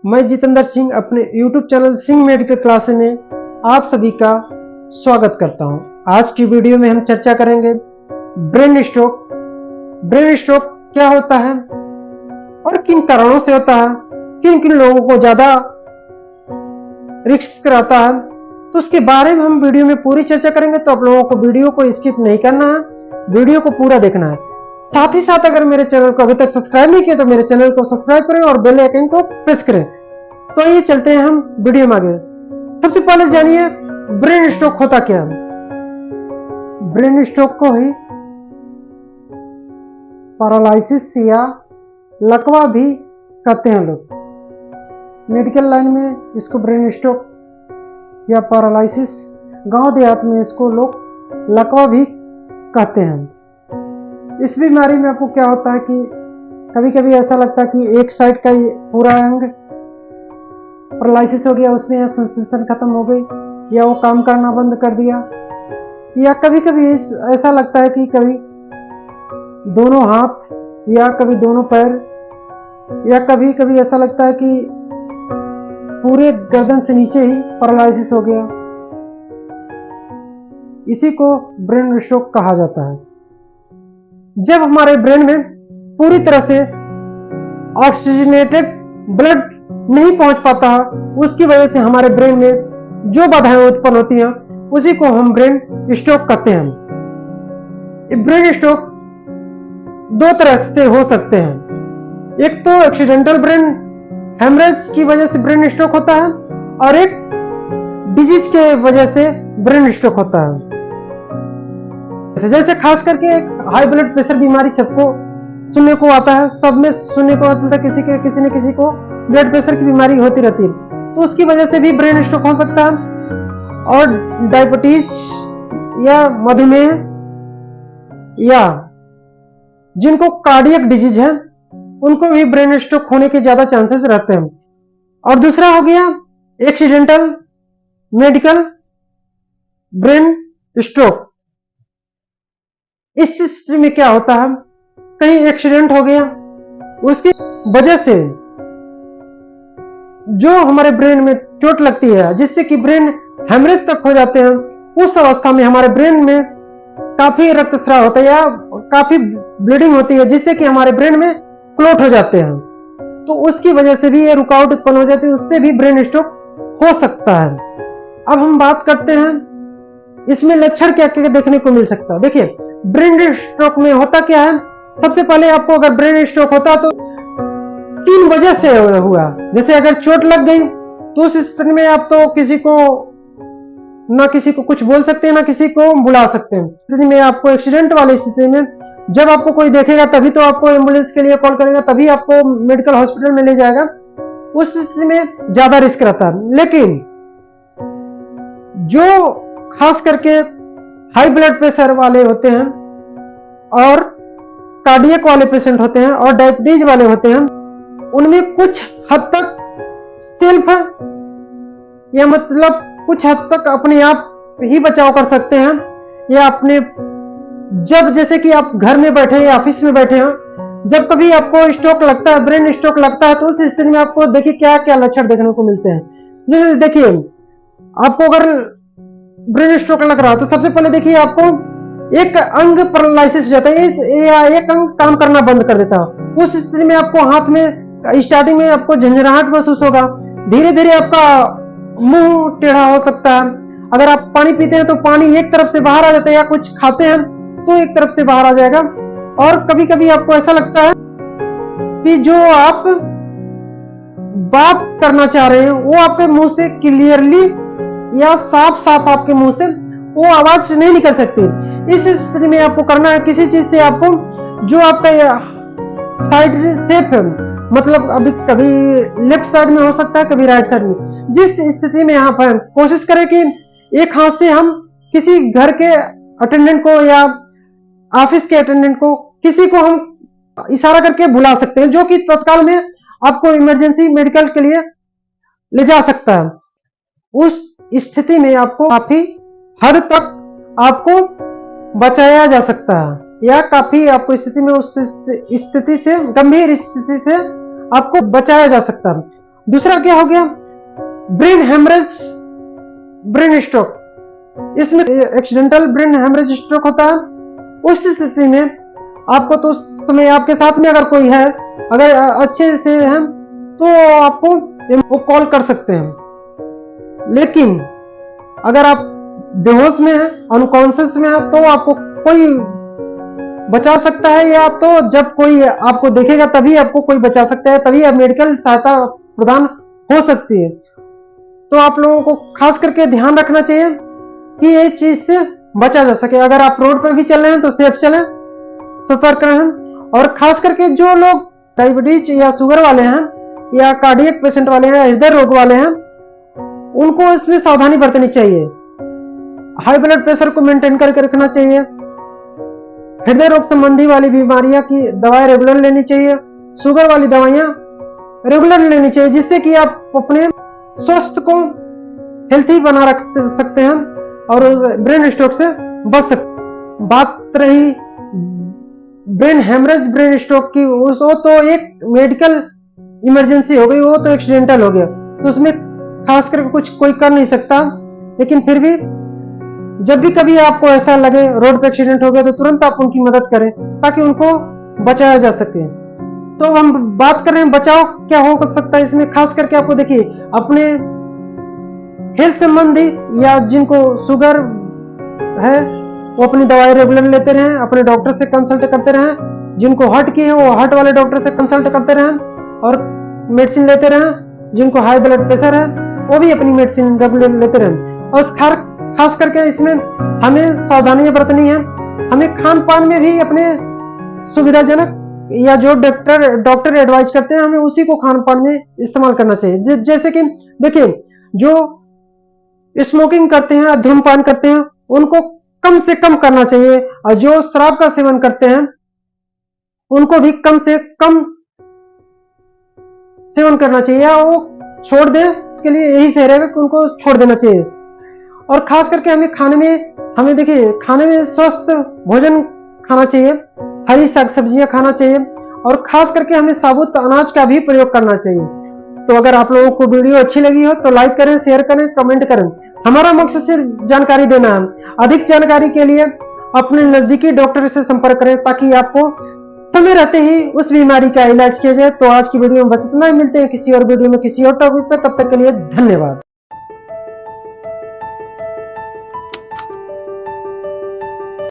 मैं जितेंद्र सिंह अपने YouTube channel Singh medical classes में आप सभी का स्वागत करता हूं। आज की वीडियो में हम चर्चा करेंगे ब्रेन स्ट्रोक। ब्रेन स्ट्रोक क्या होता है और किन कारणों से होता है, किन किन लोगों को ज्यादा रिस्क रहता है, तो उसके बारे में हम वीडियो में पूरी चर्चा करेंगे। तो आप लोगों को वीडियो को स्किप नहीं करना है, वीडियो को पूरा देखना है। साथ ही साथ अगर मेरे चैनल को अभी तक सब्सक्राइब नहीं किया तो मेरे चैनल को सब्सक्राइब करें और बेल आइकन को प्रेस करें। तो ये चलते हैं हम वीडियो में आगे। सबसे पहले जानिए ब्रेन स्ट्रोक होता क्या है। ब्रेन स्ट्रोक को ही पैरालिसिस या लकवा भी कहते हैं लोग। मेडिकल लाइन में इसको ब्रेन स्ट्रोक या पैरालिसिस, गांव देहात में इसको लोग लकवा भी कहते हैं। इस बीमारी में आपको क्या होता है कि कभी कभी ऐसा लगता है कि एक साइड का ये पूरा अंग पैरालिसिस हो गया, उसमें सेंसेशन खत्म हो गई या वो काम करना बंद कर दिया, या कभी कभी ऐसा लगता है कि कभी दोनों हाथ या कभी दोनों पैर, या कभी कभी ऐसा लगता है कि पूरे गर्दन से नीचे ही पैरालिसिस हो गया। इसी को ब्रेन स्ट्रोक कहा जाता है। जब हमारे ब्रेन में पूरी तरह से ऑक्सीजनेटेड ब्लड नहीं पहुंच पाता है, उसकी वजह से हमारे ब्रेन में जो बाधाएं उत्पन्न होती हैं उसी को हम ब्रेन स्ट्रोक कहते हैं। ब्रेन स्ट्रोक दो तरह से हो सकते हैं। एक तो एक्सीडेंटल ब्रेन हेमरेज की वजह से ब्रेन स्ट्रोक होता है और एक डिजीज के वजह से ब्रेन स्ट्रोक होता है। जैसे खास करके हाई ब्लड प्रेशर बीमारी सबको सुनने को आता है, सब में सुनने को आता है, किसी न किसी को ब्लड प्रेशर की बीमारी होती रहती है, तो उसकी वजह से भी ब्रेन स्ट्रोक हो सकता है। और डायबिटीज या मधुमेह या जिनको कार्डियक डिजीज है उनको भी ब्रेन स्ट्रोक होने के ज्यादा चांसेस रहते हैं। और दूसरा हो गया एक्सीडेंटल मेडिकल ब्रेन स्ट्रोक। इस स्थिति में क्या होता है, कहीं एक्सीडेंट हो गया, उसकी वजह से जो हमारे ब्रेन में चोट लगती है जिससे कि ब्रेन हेमरेज तक हो जाते हैं, उस अवस्था में हमारे ब्रेन में काफी रक्तस्राव होता है या काफी ब्लीडिंग होती है, जिससे कि हमारे ब्रेन में क्लॉट हो जाते हैं। तो उसकी वजह से भी ये रुकावट उत्पन्न हो जाती है, उससे भी ब्रेन स्ट्रोक हो सकता है। अब हम बात करते हैं इसमें लक्षण क्या क्या देखने को मिल सकता है। देखिए ब्रेन स्ट्रोक में होता क्या है, सबसे पहले आपको अगर ब्रेन स्ट्रोक होता तो 3 वजह से हुआ। जैसे अगर चोट लग गई तो उस स्थिति में आप तो किसी को कुछ बोल सकते हैं, ना किसी को बुला सकते हैं। स्थिति में आपको एक्सीडेंट वाली स्थिति में जब आपको कोई देखेगा तभी तो आपको एम्बुलेंस के लिए कॉल करेगा, तभी आपको मेडिकल हॉस्पिटल में ले जाएगा। उस स्थिति में ज्यादा रिस्क रहता है। लेकिन जो खास करके हाई ब्लड प्रेशर वाले होते हैं और कार्डियक वाले पेशेंट होते हैं और डायबिटीज वाले होते हैं, उनमें कुछ हद तक सेल्फ या मतलब कुछ हद तक अपने आप ही बचाव कर सकते हैं, या अपने जब जैसे कि आप घर में बैठे हैं या ऑफिस में बैठे हैं, जब कभी आपको स्ट्रोक लगता है, ब्रेन स्ट्रोक लगता है, तो उस स्थिति में आपको देखिए क्या क्या लक्षण देखने को मिलते हैं। जैसे देखिए आपको अगर ब्रेन स्ट्रोक लग रहा है तो सबसे पहले देखिए आपको एक अंग पैरालिसिस हो जाता है, एक अंग काम करना बंद कर देता है। उस स्थिति में आपको हाथ में स्टार्टिंग में आपको झंझनाहट महसूस होगा, धीरे धीरे आपका मुंह टेढ़ा हो सकता है। अगर आप पानी पीते हैं तो पानी एक तरफ से बाहर आ जाता है, या कुछ खाते हैं तो एक तरफ से बाहर आ जाएगा। और कभी कभी आपको ऐसा लगता है कि जो आप बात करना चाह रहे हैं वो आपके मुंह से क्लियरली या साफ साफ आपके मुंह से वो आवाज नहीं निकल सकती। इस स्थिति में आपको करना है किसी चीज से आपको जो आपका साइड सेफ है, मतलब अभी कभी लेफ्ट साइड में हो सकता है, कभी राइट साइड में, जिस स्थिति में यहाँ पर कोशिश करें कि एक हाथ से हम किसी घर के अटेंडेंट को या ऑफिस के अटेंडेंट को, किसी को हम इशारा करके बुला सकते हैं, जो कि तत्काल में आपको इमरजेंसी मेडिकल के लिए ले जा सकता है। उस स्थिति में आपको काफी हद तक आपको बचाया जा सकता है, या काफी आपको स्थिति में उस स्थिति से, गंभीर स्थिति से आपको बचाया जा सकता है। दूसरा क्या हो गया, ब्रेन हेमरेज, ब्रेन स्ट्रोक। इसमें एक्सीडेंटल ब्रेन हेमरेज स्ट्रोक होता है। उस स्थिति में आपको तो उस समय आपके साथ में अगर कोई है, अगर अच्छे से है तो आपको कॉल कर सकते हैं। लेकिन अगर आप बेहोश में हैं, अनकॉन्शियस में हैं, तो आपको कोई बचा सकता है, या तो जब कोई आपको देखेगा तभी आपको कोई बचा सकता है, तभी आप मेडिकल सहायता प्रदान हो सकती है। तो आप लोगों को खास करके ध्यान रखना चाहिए कि ये चीज से बचा जा सके। अगर आप रोड पर भी चल रहे हैं तो सेफ चलें, सतर्क रहें। और खास करके जो लोग डायबिटीज या शुगर वाले हैं, या कार्डियक पेशेंट वाले हैं, हृदय रोग वाले हैं, उनको इसमें सावधानी बरतनी चाहिए। हाई ब्लड प्रेशर को मेंटेन करके रखना चाहिए। हृदय रोग संबंधी वाली बीमारियां की दवाएं रेगुलर लेनी चाहिए। शुगर वाली दवाइयां रेगुलर लेनी चाहिए, जिससे कि आप अपने स्वास्थ्य को हेल्थी बना रख सकते हैं और ब्रेन स्ट्रोक से बच सकते। बात रही ब्रेन हेमरेज, ब्रेन स्ट्रोक की, वो तो एक मेडिकल इमरजेंसी हो गई, वो तो एक्सीडेंटल हो गया, तो उसमें खास करके कुछ कोई कर नहीं सकता। लेकिन फिर भी जब भी कभी आपको ऐसा लगे रोड पे एक्सीडेंट हो गया, तो तुरंत आप उनकी मदद करें ताकि उनको बचाया जा सके। तो हम बात कर रहे हैं बचाव क्या हो सकता है इसमें। खास करके आपको देखिए, अपने हेल्थ संबंधी या जिनको शुगर है वो अपनी दवाई रेगुलर लेते रहें, अपने डॉक्टर से कंसल्ट करते रहें। जिनको हार्ट की है वो हार्ट वाले डॉक्टर से कंसल्ट करते रहें और मेडिसिन लेते रहें। जिनको हाई ब्लड प्रेशर है वो भी अपनी मेडिसिन रेगुलर लेते रहें। और खास करके इसमें हमें सावधानियां बरतनी है। हमें खान पान में भी अपने सुविधाजनक या जो डॉक्टर एडवाइज करते हैं, हमें उसी को खान पान में इस्तेमाल करना चाहिए। जैसे कि देखिए, जो स्मोकिंग करते हैं, धूम्रपान करते हैं, उनको कम से कम करना चाहिए, और जो शराब का सेवन करते हैं उनको भी कम से कम सेवन करना चाहिए, या वो छोड़ दें। इसके लिए यही सही रहेगा कि उनको छोड़ देना चाहिए। और खास करके हमें देखिए, खाने में स्वस्थ भोजन खाना चाहिए, हरी साग सब्जियां खाना चाहिए, और खास करके हमें साबुत अनाज का भी प्रयोग करना चाहिए। तो अगर आप लोगों को वीडियो अच्छी लगी हो तो लाइक करें, शेयर करें, कमेंट करें। हमारा मकसद सिर्फ जानकारी देना है। अधिक जानकारी के लिए अपने नजदीकी डॉक्टर से संपर्क करें, ताकि आपको समय रहते ही उस बीमारी का इलाज किया जाए। तो आज की वीडियो में बस इतना ही। मिलते हैं किसी और वीडियो में किसी और टॉपिक पर। तब तक के लिए धन्यवाद।